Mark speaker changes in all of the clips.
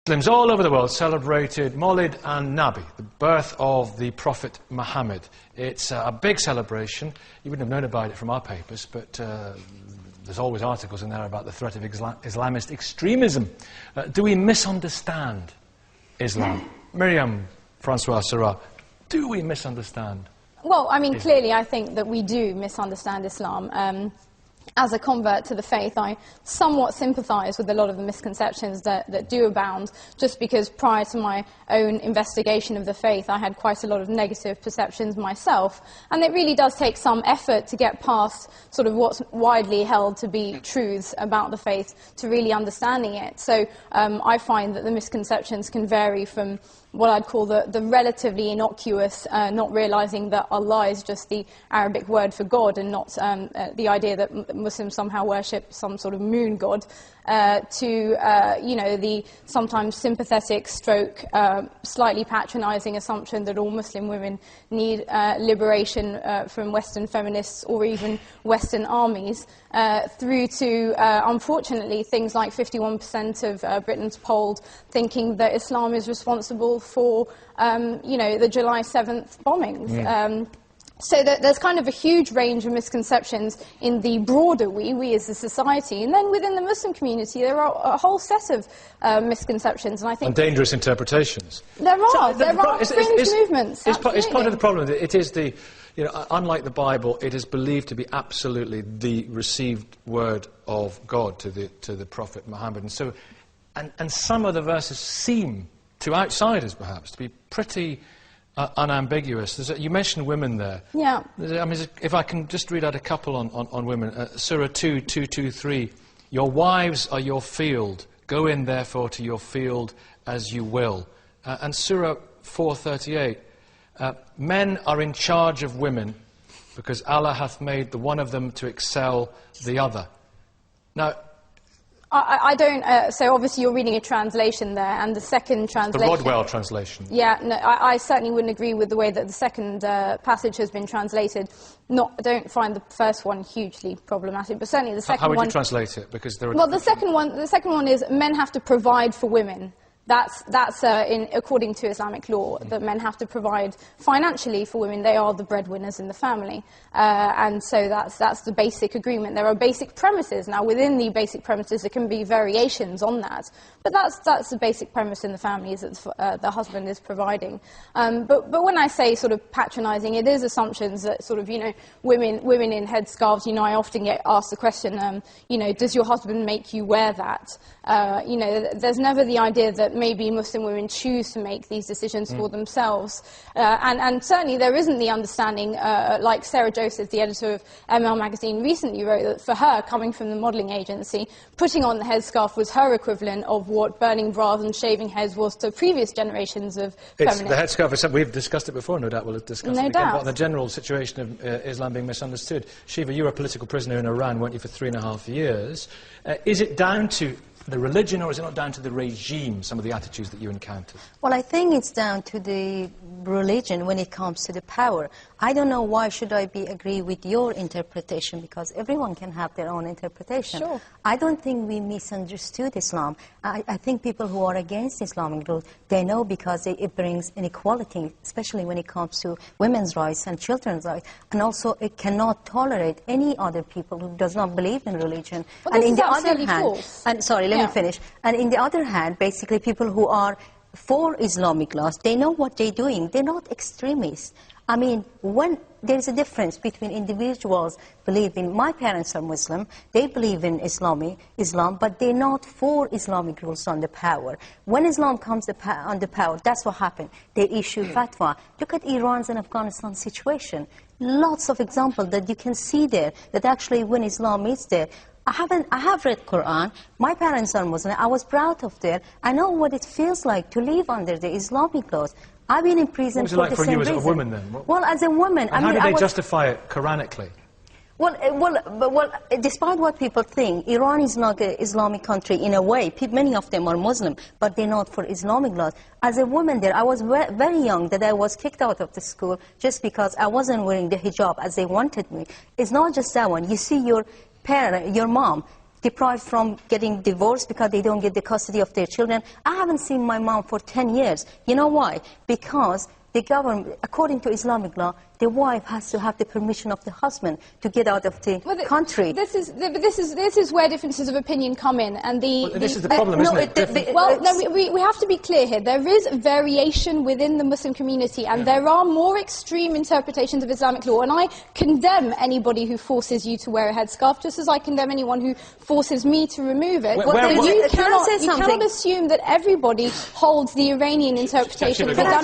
Speaker 1: Muslims all over the world celebrated Mawlid and Nabi, the birth of the Prophet Muhammad. It's a big celebration. You wouldn't have known about it from our papers, but there's always articles in there about the threat of Islamist extremism. Do we misunderstand Islam? Miriam Francois Sarah, do we misunderstand?
Speaker 2: Well, I mean, clearly I think that we do misunderstand Islam. As a convert to the faith, I somewhat sympathise with a lot of the misconceptions that do abound, just because prior to my own investigation of the faith, I had quite a lot of negative perceptions myself. And it really does take some effort to get past sort of what's widely held to be truths about the faith to really understanding it. So I find that the misconceptions can vary from what I'd call the relatively innocuous, not realising that Allah is just the Arabic word for God and not the idea that Muslims somehow worship some sort of moon god, to you know, the sometimes sympathetic stroke, slightly patronising assumption that all Muslim women need liberation from Western feminists or even Western armies, through to, unfortunately, things like 51% of Britons polled thinking that Islam is responsible for, you know, the July 7th bombings. So there's kind of a huge range of misconceptions in the broader we as a society. And then within the Muslim community, there are a whole set of misconceptions. And I think...
Speaker 1: And dangerous interpretations.
Speaker 2: There are fringe movements.
Speaker 1: It's part of the problem that it is the... You know, unlike the Bible, it is believed to be absolutely the received word of God to the Prophet Muhammad. And so... And some of the verses seem, to outsiders perhaps, to be pretty... unambiguous. You mentioned women there.
Speaker 2: Yeah.
Speaker 1: I mean, if I can just read out a couple on women. Surah 2:223. Your wives are your field. Go in, therefore, to your field as you will. And Surah 4:38. Men are in charge of women because Allah hath made the one of them to excel the other. Now,
Speaker 2: I don't, so obviously you're reading a translation there, and the second translation...
Speaker 1: The Rodwell translation.
Speaker 2: Yeah, no, I certainly wouldn't agree with the way that the second passage has been translated. I don't find the first one hugely problematic, but certainly the second one...
Speaker 1: How would you translate it? Because there are...
Speaker 2: Well, the second one is men have to provide for women. That's according to Islamic law, that men have to provide financially for women. They are the breadwinners in the family. And so that's the basic agreement. There are basic premises. Now, within the basic premises, there can be variations on that. But that's the basic premise in the family, is that the husband is providing. But when I say sort of patronising, it is assumptions that sort of, you know, women in headscarves, you know, I often get asked the question, you know, does your husband make you wear that? You know, there's never the idea that maybe Muslim women choose to make these decisions for themselves. And certainly there isn't the understanding, like Sarah Joseph, the editor of ML magazine, recently wrote, that for her, coming from the modelling agency, putting on the headscarf was her equivalent of what burning bras and shaving heads was to previous generations of feminists.
Speaker 1: The headscarf is something, we've discussed it before, no doubt we'll discuss it again, about the general situation of Islam being misunderstood. Shiva, you were a political prisoner in Iran, weren't you, for 3.5 years. Is it down to the religion, or is it not down to the regime, some of the attitudes that you encountered?
Speaker 3: Well, I think it's down to the religion when it comes to the power. I don't know why should I agree with your interpretation, because everyone can have their own interpretation.
Speaker 2: Sure.
Speaker 3: I don't think we misunderstood Islam. I think people who are against Islamic rules, they know because it brings inequality, especially when it comes to women's rights and children's rights. And also, it cannot tolerate any other people who does not believe in religion.
Speaker 2: But
Speaker 3: and
Speaker 2: this
Speaker 3: in
Speaker 2: is
Speaker 3: the other
Speaker 2: absolutely
Speaker 3: hand,
Speaker 2: false.
Speaker 3: and sorry, let me finish. And in the other hand, basically, people who are for Islamic laws, they know what they're doing. They're not extremists. I mean, when there's a difference between individuals believing, my parents are Muslim, they believe in Islam, but they're not for Islamic rules on the power. When Islam comes on the power, that's what happened. They issue fatwa. Look at Iran's and Afghanistan situation. Lots of examples that you can see there, that actually when Islam is there, I have read Quran. My parents are Muslim. I was proud of that. I know what it feels like to live under the Islamic laws. I've been in prison for the same reason. What was it like for you as a woman then?
Speaker 1: Well,
Speaker 3: as a woman,
Speaker 1: and how did they justify it Quranically?
Speaker 3: Well, despite what people think, Iran is not an Islamic country in a way. Many of them are Muslim, but they're not for Islamic laws. As a woman there, I was very young that I was kicked out of the school just because I wasn't wearing the hijab as they wanted me. It's not just that one. You see your parent, your mom, deprived from getting divorced because they don't get the custody of their children. I haven't seen my mom for 10 years. You know why? Because the government, according to Islamic law, the wife has to have the permission of the husband to get out of the country.
Speaker 2: This is where differences of opinion come in, and
Speaker 1: this is the problem, isn't it?
Speaker 2: We have to be clear here. There is variation within the Muslim community, and there are more extreme interpretations of Islamic law. And I condemn anybody who forces you to wear a headscarf, just as I condemn anyone who forces me to remove it. You cannot assume that everybody holds the Iranian interpretation of Islamic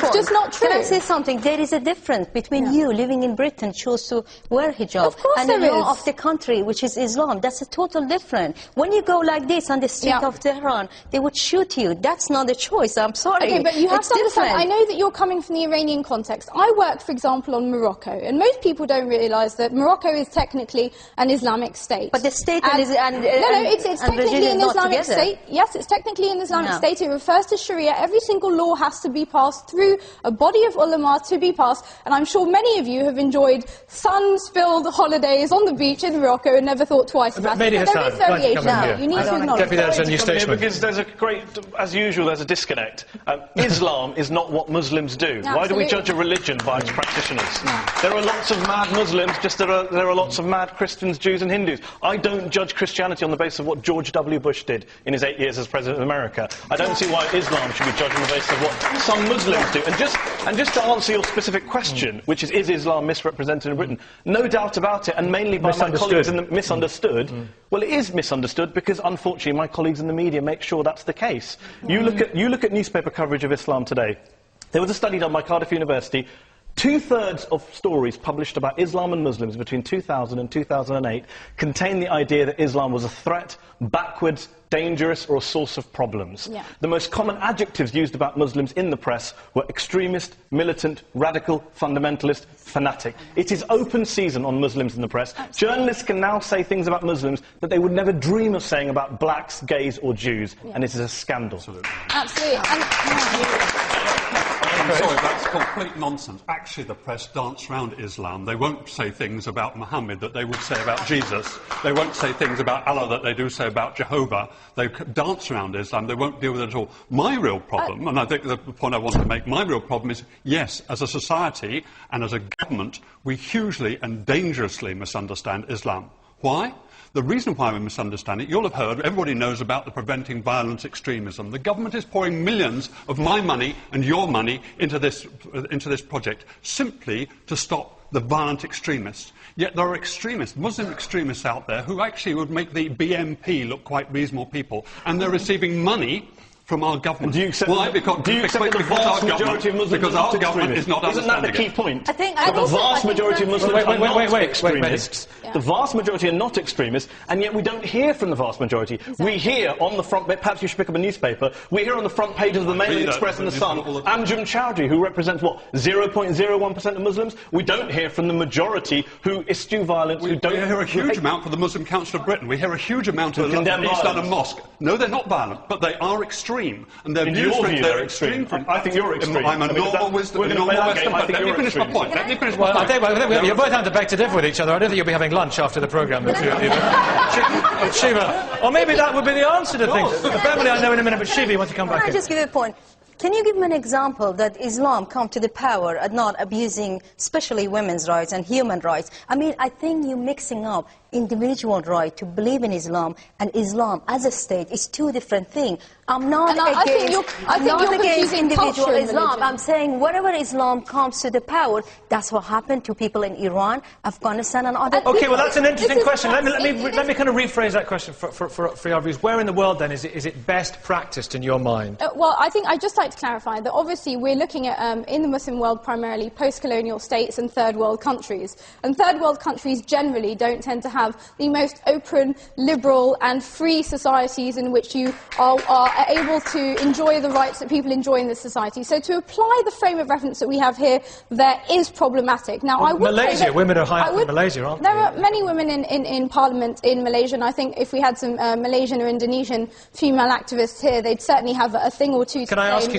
Speaker 2: law. It's just not true.
Speaker 3: Can I say something? There is a difference between you living in Britain, choose to wear hijab, and the law of the country, which is Islam. That's a total different. When you go like this on the street of Tehran, they would shoot you. That's not a choice. I'm sorry.
Speaker 2: Okay, but you have to understand, I know that you're coming from the Iranian context. I work, for example, on Morocco, and most people don't realise that Morocco is technically an Islamic state.
Speaker 3: But the state
Speaker 2: it's technically an Islamic state. Yes, it's technically an Islamic state. It refers to Sharia. Every single law has to be passed through a body of ulama to be passed, and I'm sure many of you have enjoyed sun-spilled holidays on the beach in Morocco and never thought twice about it. But there is variation. You need to acknowledge
Speaker 1: that.
Speaker 4: Because there's a great, as usual, there's a disconnect. Islam is not what Muslims do. Why do we judge a religion by its practitioners? There are lots of mad Muslims, just there are lots of mad Christians, Jews and Hindus. I don't judge Christianity on the basis of what George W. Bush did in his 8 years as President of America. I don't see why Islam should be judged on the basis of what some Muslims do. And just to answer your specific question, which is Islam misrepresented in Britain? No doubt about it, and mainly by my colleagues in the misunderstood. Well, it is misunderstood because, unfortunately, my colleagues in the media make sure that's the case. You look at newspaper coverage of Islam today. There was a study done by Cardiff University. 2/3 of stories published about Islam and Muslims between 2000 and 2008 contain the idea that Islam was a threat, backwards, dangerous, or a source of problems. The most common adjectives used about Muslims in the press were extremist, militant, radical, fundamentalist, fanatic. It is open season on Muslims in the press. Journalists can now say things about Muslims that they would never dream of saying about blacks, gays, or Jews, and it is a scandal.
Speaker 2: Absolutely.
Speaker 5: I'm sorry, that's complete nonsense. Actually, the press dance around Islam. They won't say things about Muhammad that they would say about Jesus. They won't say things about Allah that they do say about Jehovah. They dance around Islam. They won't deal with it at all. My real problem, and I think the point I want to make, my real problem is, yes, as a society and as a government, we hugely and dangerously misunderstand Islam. Why? The reason why we misunderstand it, you'll have heard, everybody knows about the Preventing Violence Extremism. The government is pouring millions of my money and your money into this project simply to stop the violent extremists. Yet there are extremists, Muslim extremists out there who actually would make the BNP look quite reasonable people, and they're receiving money from our government.
Speaker 4: Do you accept
Speaker 5: Why? Because
Speaker 4: the vast majority of Muslims
Speaker 5: because our government is not
Speaker 4: Isn't that the key point?
Speaker 2: I think
Speaker 4: the vast majority of Muslims are not extremists.
Speaker 2: Yeah.
Speaker 4: The vast majority are not extremists, and yet we don't hear from the vast majority. Exactly. We hear on the front, perhaps you should pick up a newspaper, we hear on the front page of the Mail Express and the Sun, Anjum Chowdhury, who represents, what, 0.01% of Muslims? We don't hear from the majority who eschew violence,
Speaker 5: we hear a huge amount from the Muslim Council of Britain. We hear a huge amount of the East London Mosque. No, they're not violent, but they are extreme. And their views
Speaker 4: they're extreme. I think you're extreme.
Speaker 5: I'm a normal wisdom. Let me finish my point.
Speaker 1: I think you're both having to beg to differ with each other. I don't think you'll be having lunch after the programme. Shiva. Or maybe that would be the answer to things. Beverly, I know in a minute, but Shiva, you want to come back in?
Speaker 3: Can I just give you a point? Can you give me an example that Islam come to the power and not abusing especially women's rights and human rights? I mean, I think you're mixing up individual right to believe in Islam and Islam as a state is two different things. I'm not against individual Islam. I'm saying wherever Islam comes to the power, that's what happened to people in Iran, Afghanistan and other
Speaker 1: Okay, well that's an interesting question. Let me kind of rephrase that question for your views. Where in the world then is it best practiced in your mind?
Speaker 2: Well, I think I'd just like to clarify that obviously we're looking at, in the Muslim world primarily, post-colonial states and third world countries. And third world countries generally don't tend to have the most open, liberal and free societies in which you are able to enjoy the rights that people enjoy in this society. So to apply the frame of reference that we have here, there is problematic. Now, I would
Speaker 1: Malaysia, women are high up in Malaysia, aren't
Speaker 2: there? There are many women in Parliament in Malaysia, and I think if we had some Malaysian or Indonesian female activists here, they'd certainly have a thing or two to say.
Speaker 1: Can I ask you